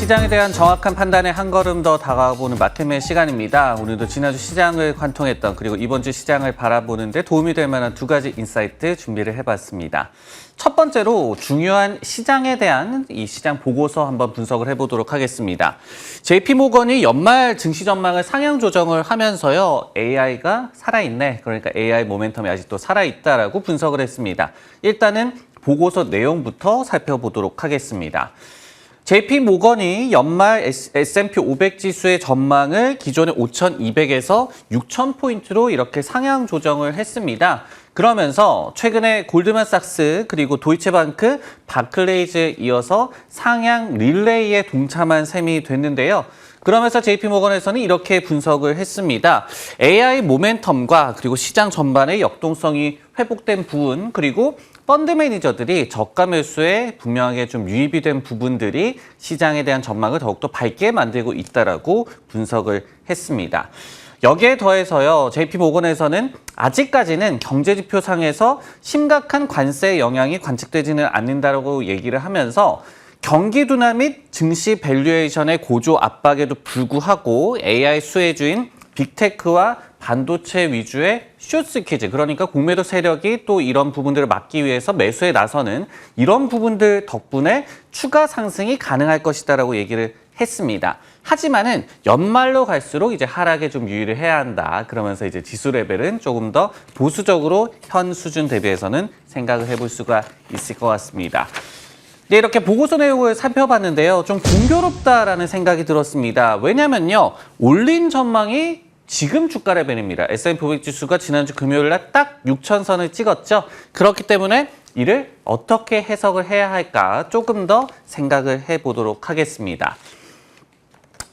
시장에 대한 정확한 판단에 한 걸음 더 다가가보는 마켓맨 시간입니다. 오늘도 지난주 시장을 관통했던 그리고 이번 주 시장을 바라보는 데 도움이 될 만한 두 가지 인사이트 준비를 해봤습니다. 첫 번째로 중요한 시장에 대한 이 시장 보고서 한번 분석을 해보도록 하겠습니다. JP모건이 연말 증시 전망을 상향 조정을 하면서요. AI가 살아있네. 그러니까 AI 모멘텀이 아직도 살아있다라고 분석을 했습니다. 일단은 보고서 내용부터 살펴보도록 하겠습니다. JP모건이 연말 S&P 500 지수의 전망을 기존의 5,200에서 6,000포인트로 이렇게 상향 조정을 했습니다. 그러면서 최근에 골드만삭스 그리고 도이체방크, 바클레이즈에 이어서 상향 릴레이에 동참한 셈이 됐는데요. 그러면서 JP모건에서는 이렇게 분석을 했습니다. AI 모멘텀과 그리고 시장 전반의 역동성이 회복된 부분 그리고 펀드 매니저들이 저가 매수에 분명하게 좀 유입이 된 부분들이 시장에 대한 전망을 더욱더 밝게 만들고 있다라고 분석을 했습니다. 여기에 더해서요, JP모건에서는 아직까지는 경제지표상에서 심각한 관세 영향이 관측되지는 않는다라고 얘기를 하면서 경기 둔화 및 증시 밸류에이션의 고조 압박에도 불구하고 AI 수혜주인 빅테크와 반도체 위주의 숏스퀴즈, 그러니까 공매도 세력이 또 이런 부분들을 막기 위해서 매수에 나서는 이런 부분들 덕분에 추가 상승이 가능할 것이다라고 얘기를 했습니다. 하지만은 연말로 갈수록 이제 하락에 좀 유의를 해야 한다. 그러면서 이제 지수 레벨은 조금 더 보수적으로 현 수준 대비해서는 생각을 해볼 수가 있을 것 같습니다. 네, 이렇게 보고서 내용을 살펴봤는데요. 좀 공교롭다라는 생각이 들었습니다. 왜냐면요, 올린 전망이 지금 주가 레벨입니다. S&P 500 지수가 지난주 금요일 날 딱 6,000선을 찍었죠. 그렇기 때문에 이를 어떻게 해석을 해야 할까 조금 더 생각을 해보도록 하겠습니다.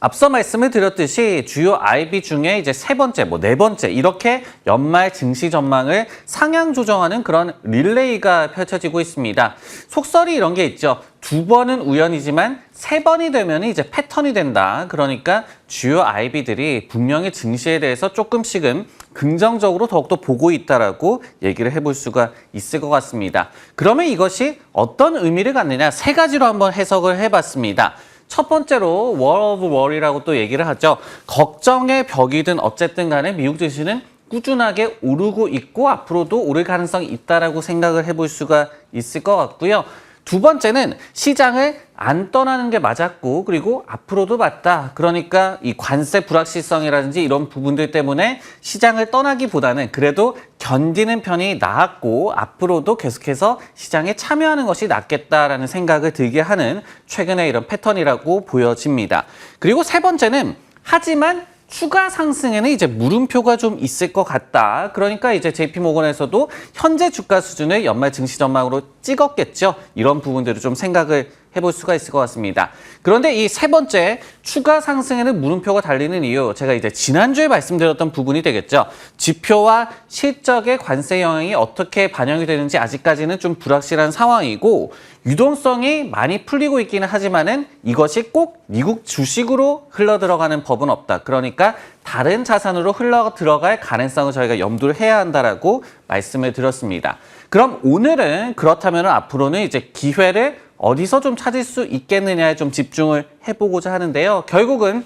앞서 말씀을 드렸듯이 주요 IB 중에 이제 세 번째, 네 번째 이렇게 연말 증시 전망을 상향 조정하는 그런 릴레이가 펼쳐지고 있습니다. 속설이 이런 게 있죠. 두 번은 우연이지만 세 번이 되면 이제 패턴이 된다. 그러니까 주요 IB들이 분명히 증시에 대해서 조금씩은 긍정적으로 더욱더 보고 있다라고 얘기를 해볼 수가 있을 것 같습니다. 그러면 이것이 어떤 의미를 갖느냐? 세 가지로 한번 해석을 해봤습니다. 첫 번째로 Wall of Worry라고 또 얘기를 하죠. 걱정의 벽이든 어쨌든 간에 미국 증시는 꾸준하게 오르고 있고 앞으로도 오를 가능성이 있다라고 생각을 해볼 수가 있을 것 같고요. 두 번째는 시장을 안 떠나는 게 맞았고 그리고 앞으로도 맞다. 그러니까 이 관세 불확실성이라든지 이런 부분들 때문에 시장을 떠나기보다는 그래도 견디는 편이 나았고 앞으로도 계속해서 시장에 참여하는 것이 낫겠다라는 생각을 들게 하는 최근의 이런 패턴이라고 보여집니다. 그리고 세 번째는 하지만 추가 상승에는 이제 물음표가 좀 있을 것 같다. 그러니까 이제 JP모건에서도 현재 주가 수준을 연말 증시 전망으로 찍었겠죠. 이런 부분들을 좀 생각을 해볼 수가 있을 것 같습니다. 그런데 이 세 번째 추가 상승에는 물음표가 달리는 이유, 제가 이제 지난주에 말씀드렸던 부분이 되겠죠. 지표와 실적의 관세 영향이 어떻게 반영이 되는지 아직까지는 좀 불확실한 상황이고 유동성이 많이 풀리고 있기는 하지만은 이것이 꼭 미국 주식으로 흘러 들어가는 법은 없다. 그러니까 다른 자산으로 흘러 들어갈 가능성을 저희가 염두를 해야 한다라고 말씀을 드렸습니다. 그럼 오늘은 그렇다면 앞으로는 이제 기회를 어디서 좀 찾을 수 있겠느냐에 좀 집중을 해보고자 하는데요. 결국은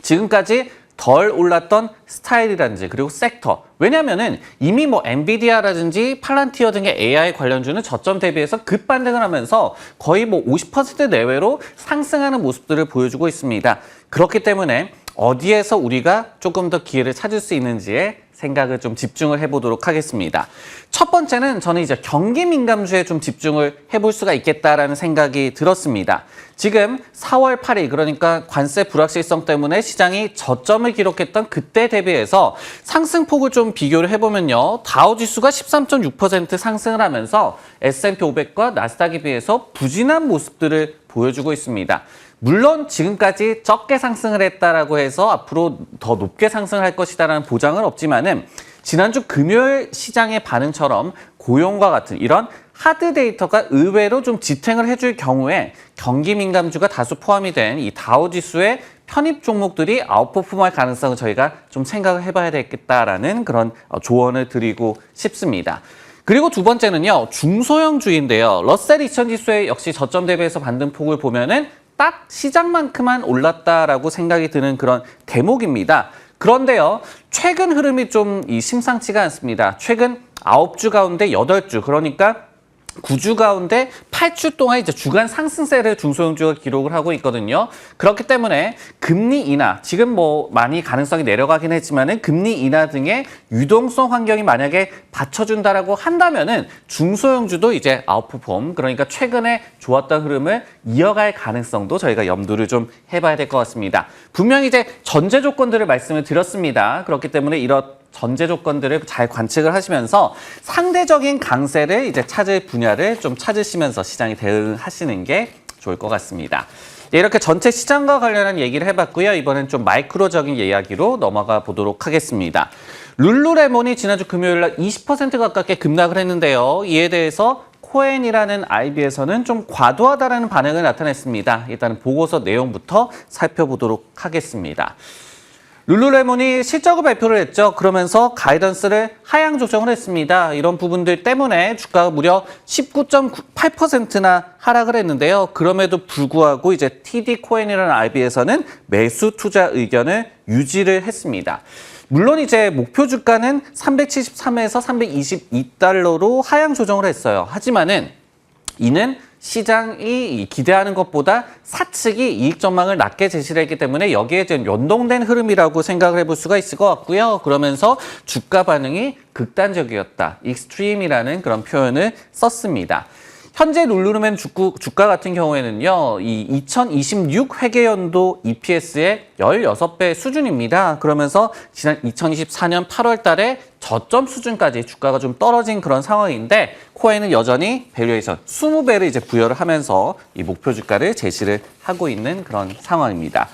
지금까지 덜 올랐던 스타일이라든지 그리고 섹터. 왜냐면은 이미 엔비디아라든지 팔란티어 등의 AI 관련주는 저점 대비해서 급반등을 하면서 거의 50% 내외로 상승하는 모습들을 보여주고 있습니다. 그렇기 때문에 어디에서 우리가 조금 더 기회를 찾을 수 있는지에 생각을 좀 집중을 해보도록 하겠습니다. 첫 번째는 저는 이제 경기 민감주에 좀 집중을 해볼 수가 있겠다라는 생각이 들었습니다. 지금 4월 8일 그러니까 관세 불확실성 때문에 시장이 저점을 기록했던 그때 대비해서 상승폭을 좀 비교를 해보면요. 다우지수가 13.6% 상승을 하면서 S&P 500과 나스닥에 비해서 부진한 모습들을 보여주고 있습니다. 물론 지금까지 적게 상승을 했다라고 해서 앞으로 더 높게 상승할 것이다라는 보장은 없지만은 지난주 금요일 시장의 반응처럼 고용과 같은 이런 하드 데이터가 의외로 좀 지탱을 해줄 경우에 경기 민감주가 다수 포함이 된 이 다우지수의 편입 종목들이 아웃퍼폼할 가능성을 저희가 좀 생각을 해봐야 되겠다라는 그런 조언을 드리고 싶습니다. 그리고 두 번째는요, 중소형주인데요. 러셀 2000 지수의 역시 저점 대비해서 반등폭을 보면은 딱 시장만큼만 올랐다라고 생각이 드는 그런 대목입니다. 그런데요, 최근 흐름이 좀 심상치가 않습니다. 최근 9주 가운데 8주, 그러니까 9주 가운데 8주 동안 이제 주간 상승세를 중소형주가 기록을 하고 있거든요. 그렇기 때문에 금리 인하, 지금 뭐 많이 가능성이 내려가긴 했지만은 금리 인하 등의 유동성 환경이 만약에 받쳐준다라고 한다면은 중소형주도 이제 아웃퍼폼, 그러니까 최근에 좋았던 흐름을 이어갈 가능성도 저희가 염두를 좀 해봐야 될 것 같습니다. 분명히 이제 전제 조건들을 말씀을 드렸습니다. 그렇기 때문에 이런 전제 조건들을 잘 관측을 하시면서 상대적인 강세를 이제 찾을 분야를 좀 찾으시면서 시장에 대응하시는 게 좋을 것 같습니다. 이렇게 전체 시장과 관련한 얘기를 해봤고요. 이번엔 좀 마이크로적인 이야기로 넘어가 보도록 하겠습니다. 룰루레몬이 지난주 금요일 날 20% 가깝게 급락을 했는데요. 이에 대해서 코엔이라는 IB에서는 좀 과도하다라는 반응을 나타냈습니다. 일단은 보고서 내용부터 살펴보도록 하겠습니다. 룰루레몬이 실적을 발표를 했죠. 그러면서 가이던스를 하향 조정을 했습니다. 이런 부분들 때문에 주가가 무려 19.8%나 하락을 했는데요. 그럼에도 불구하고 이제 TD 코인이라는 IB에서는 매수 투자 의견을 유지를 했습니다. 물론 이제 목표 주가는 373에서 322달러로 하향 조정을 했어요. 하지만은 이는 시장이 기대하는 것보다 사측이 이익 전망을 낮게 제시를 했기 때문에 여기에 좀 연동된 흐름이라고 생각을 해볼 수가 있을 것 같고요. 그러면서 주가 반응이 극단적이었다, 익스트림이라는 그런 표현을 썼습니다. 현재 룰루레몬 주가 같은 경우에는요, 이 2026 회계연도 EPS의 16배 수준입니다. 그러면서 지난 2024년 8월 달에 저점 수준까지 주가가 좀 떨어진 그런 상황인데, 코엔은 여전히 밸류에이션 20배를 이제 부여를 하면서 이 목표 주가를 제시를 하고 있는 그런 상황입니다.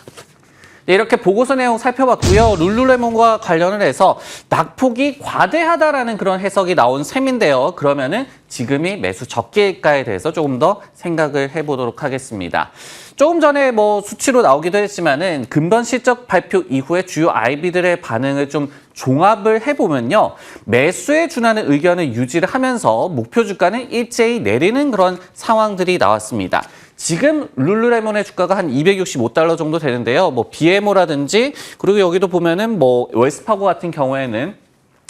네, 이렇게 보고서 내용 살펴봤고요. 룰루레몬과 관련을 해서 낙폭이 과대하다라는 그런 해석이 나온 셈인데요. 그러면은 지금이 매수 적기일까에 대해서 조금 더 생각을 해보도록 하겠습니다. 조금 전에 뭐 수치로 나오기도 했지만은 금번 실적 발표 이후에 주요 IB들의 반응을 좀 종합을 해보면요, 매수에 준하는 의견을 유지를 하면서 목표 주가는 일제히 내리는 그런 상황들이 나왔습니다. 지금 룰루레몬의 주가가 한 265달러 정도 되는데요. 뭐 BMO라든지 그리고 여기도 보면은 뭐 웰스파고 같은 경우에는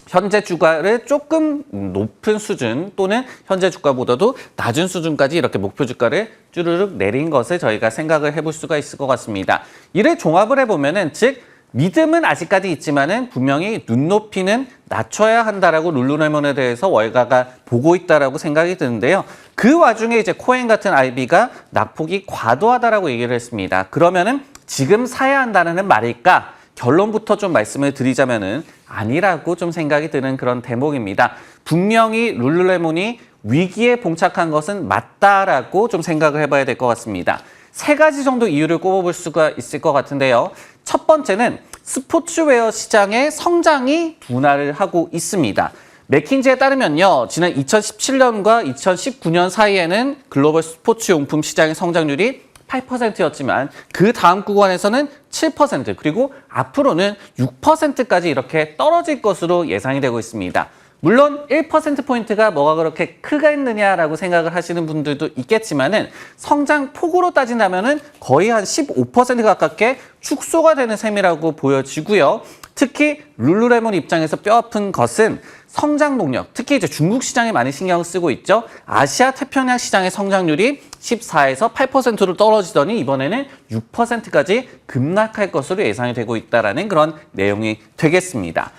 현재 주가를 조금 높은 수준 또는 현재 주가보다도 낮은 수준까지 이렇게 목표 주가를 쭈르륵 내린 것을 저희가 생각을 해볼 수가 있을 것 같습니다. 이를 종합을 해보면은 즉 믿음은 아직까지 있지만은 분명히 눈높이는 낮춰야 한다라고 룰루레몬에 대해서 월가가 보고 있다라고 생각이 드는데요. 그 와중에 이제 코엔 같은 IB가 낙폭이 과도하다라고 얘기를 했습니다. 그러면은 지금 사야 한다는 말일까? 결론부터 좀 말씀을 드리자면은 아니라고 좀 생각이 드는 그런 대목입니다. 분명히 룰루레몬이 위기에 봉착한 것은 맞다라고 좀 생각을 해봐야 될 것 같습니다. 세 가지 정도 이유를 꼽아볼 수가 있을 것 같은데요. 첫 번째는 스포츠웨어 시장의 성장이 둔화를 하고 있습니다. 맥킨지에 따르면요, 지난 2017년과 2019년 사이에는 글로벌 스포츠 용품 시장의 성장률이 8%였지만 그 다음 구간에서는 7%, 그리고 앞으로는 6%까지 이렇게 떨어질 것으로 예상이 되고 있습니다. 물론 1%포인트가 뭐가 그렇게 크가 있느냐라고 생각을 하시는 분들도 있겠지만은 성장 폭으로 따진다면은 거의 한 15% 가깝게 축소가 되는 셈이라고 보여지고요. 특히 룰루레몬 입장에서 뼈아픈 것은 성장 동력, 특히 이제 중국 시장에 많이 신경을 쓰고 있죠. 아시아 태평양 시장의 성장률이 14에서 8%로 떨어지더니 이번에는 6%까지 급락할 것으로 예상이 되고 있다라는 그런 내용이 되겠습니다.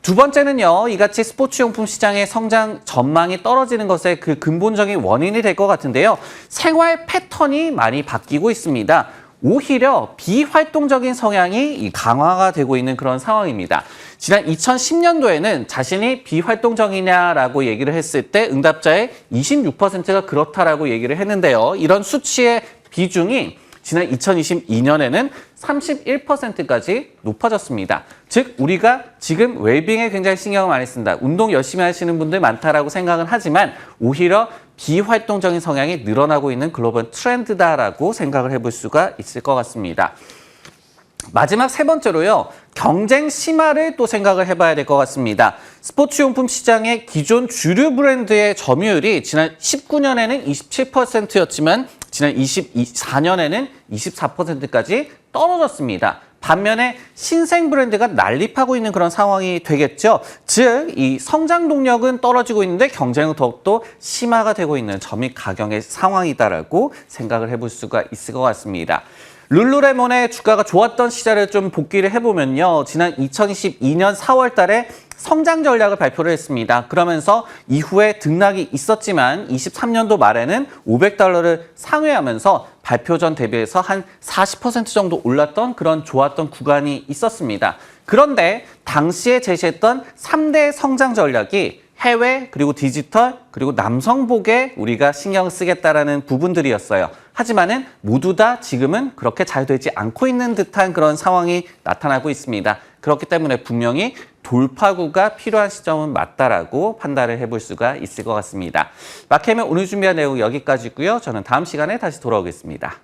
두 번째는요, 이같이 스포츠용품 시장의 성장 전망이 떨어지는 것의 그 근본적인 원인이 될 것 같은데요. 생활 패턴이 많이 바뀌고 있습니다. 오히려 비활동적인 성향이 강화가 되고 있는 그런 상황입니다. 지난 2010년도에는 자신이 비활동적이냐라고 얘기를 했을 때 응답자의 26%가 그렇다라고 얘기를 했는데요. 이런 수치의 비중이 지난 2022년에는 31%까지 높아졌습니다. 즉 우리가 지금 웰빙에 굉장히 신경을 많이 쓴다, 운동 열심히 하시는 분들 많다라고 생각은 하지만 오히려 비활동적인 성향이 늘어나고 있는 글로벌 트렌드다라고 생각을 해볼 수가 있을 것 같습니다. 마지막 세 번째로요, 경쟁 심화를 또 생각을 해봐야 될 것 같습니다. 스포츠용품 시장의 기존 주류 브랜드의 점유율이 지난 19년에는 27%였지만 지난 24년에는 24%까지 떨어졌습니다. 반면에 신생 브랜드가 난립하고 있는 그런 상황이 되겠죠. 즉, 이 성장 동력은 떨어지고 있는데 경쟁은 더욱더 심화가 되고 있는 점입 가경의 상황이다라고 생각을 해볼 수가 있을 것 같습니다. 룰루레몬의 주가가 좋았던 시절을 좀 복기를 해보면요. 지난 2022년 4월 달에 성장 전략을 발표를 했습니다. 그러면서 이후에 등락이 있었지만 23년도 말에는 $500를 상회하면서 발표 전 대비해서 한 40% 정도 올랐던 그런 좋았던 구간이 있었습니다. 그런데 당시에 제시했던 3대 성장 전략이 해외, 그리고 디지털, 그리고 남성복에 우리가 신경 쓰겠다라는 부분들이었어요. 하지만은 모두 다 지금은 그렇게 잘 되지 않고 있는 듯한 그런 상황이 나타나고 있습니다. 그렇기 때문에 분명히 돌파구가 필요한 시점은 맞다라고 판단을 해볼 수가 있을 것 같습니다. 마켓의 오늘 준비한 내용 여기까지고요. 저는 다음 시간에 다시 돌아오겠습니다.